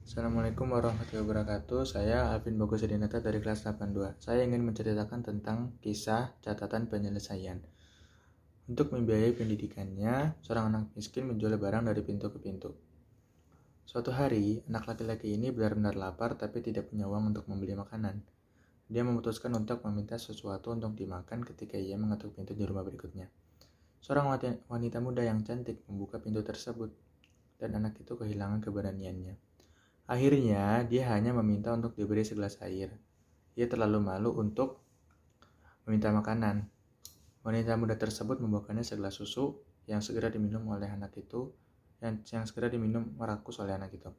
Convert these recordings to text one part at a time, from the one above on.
Assalamualaikum warahmatullahi wabarakatuh. Saya Alvin Bogo Sedinata dari kelas 82. Saya ingin menceritakan tentang kisah catatan penyelesaian. Untuk membiayai pendidikannya, seorang anak miskin menjual barang dari pintu ke pintu. Suatu hari, anak laki-laki ini benar-benar lapar tapi tidak punya uang untuk membeli makanan. Dia memutuskan untuk meminta sesuatu untuk dimakan ketika ia mengetuk pintu di rumah berikutnya. Seorang wanita muda yang cantik membuka pintu tersebut, dan anak itu kehilangan keberaniannya. Akhirnya, dia hanya meminta untuk diberi segelas air. Ia terlalu malu untuk meminta makanan. Wanita muda tersebut membawakannya segelas susu yang segera diminum oleh anak itu, yang segera diminum merakus oleh anak itu.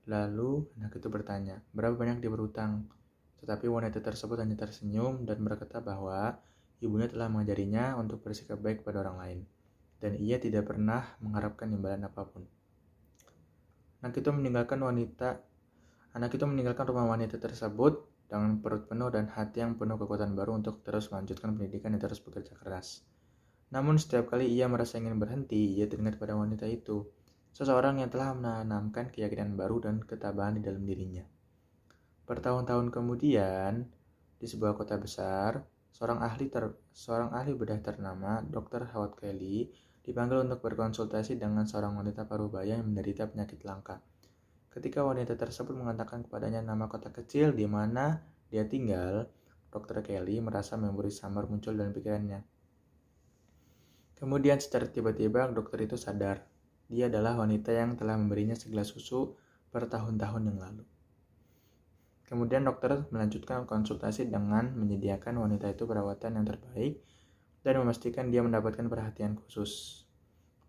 Lalu, anak itu bertanya, berapa banyak dia berhutang? Tetapi wanita tersebut hanya tersenyum dan berkata bahwa ibunya telah mengajarinya untuk bersikap baik pada orang lain, dan ia tidak pernah mengharapkan imbalan apapun. Anak itu meninggalkan rumah wanita tersebut dengan perut penuh dan hati yang penuh kekuatan baru untuk terus melanjutkan pendidikan dan terus bekerja keras. Namun setiap kali ia merasa ingin berhenti, ia teringat pada wanita itu, seseorang yang telah menanamkan keyakinan baru dan ketabahan di dalam dirinya. Bertahun-tahun kemudian, di sebuah kota besar, seorang ahli bedah ternama, Dr. Howard Kelly, dipanggil untuk berkonsultasi dengan seorang wanita parubaya yang menderita penyakit langka. Ketika wanita tersebut mengatakan kepadanya nama kota kecil di mana dia tinggal, Dr. Kelly merasa memori samar muncul dalam pikirannya. Kemudian secara tiba-tiba dokter itu sadar, dia adalah wanita yang telah memberinya segelas susu bertahun-tahun yang lalu. Kemudian dokter melanjutkan konsultasi dengan menyediakan wanita itu perawatan yang terbaik dan memastikan dia mendapatkan perhatian khusus.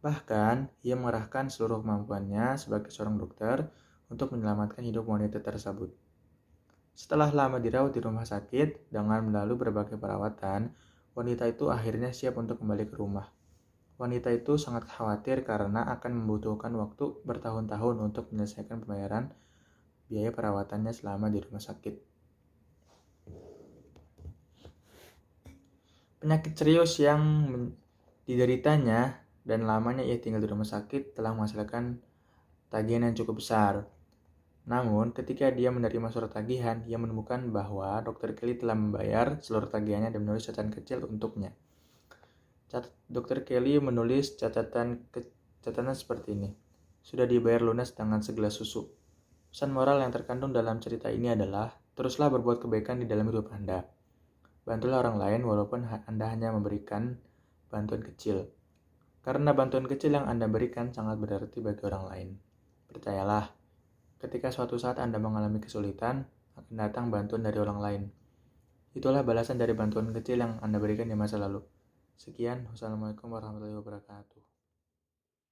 Bahkan, ia mengerahkan seluruh kemampuannya sebagai seorang dokter untuk menyelamatkan hidup wanita tersebut. Setelah lama dirawat di rumah sakit dengan melalui berbagai perawatan, wanita itu akhirnya siap untuk kembali ke rumah. Wanita itu sangat khawatir karena akan membutuhkan waktu bertahun-tahun untuk menyelesaikan pembayaran biaya perawatannya selama di rumah sakit. Penyakit serius yang dideritanya dan lamanya ia tinggal di rumah sakit telah menghasilkan tagihan yang cukup besar. Namun, ketika dia menerima surat tagihan, ia menemukan bahwa Dr. Kelly telah membayar seluruh tagihannya dan menulis catatan kecil untuknya. Dr. Kelly menulis catatan seperti ini. Sudah dibayar lunas dengan segelas susu. Pesan moral yang terkandung dalam cerita ini adalah, teruslah berbuat kebaikan di dalam hidup Anda. Bantulah orang lain walaupun Anda hanya memberikan bantuan kecil. Karena bantuan kecil yang Anda berikan sangat berarti bagi orang lain. Percayalah, ketika suatu saat Anda mengalami kesulitan, akan datang bantuan dari orang lain. Itulah balasan dari bantuan kecil yang Anda berikan di masa lalu. Sekian, wassalamualaikum warahmatullahi wabarakatuh.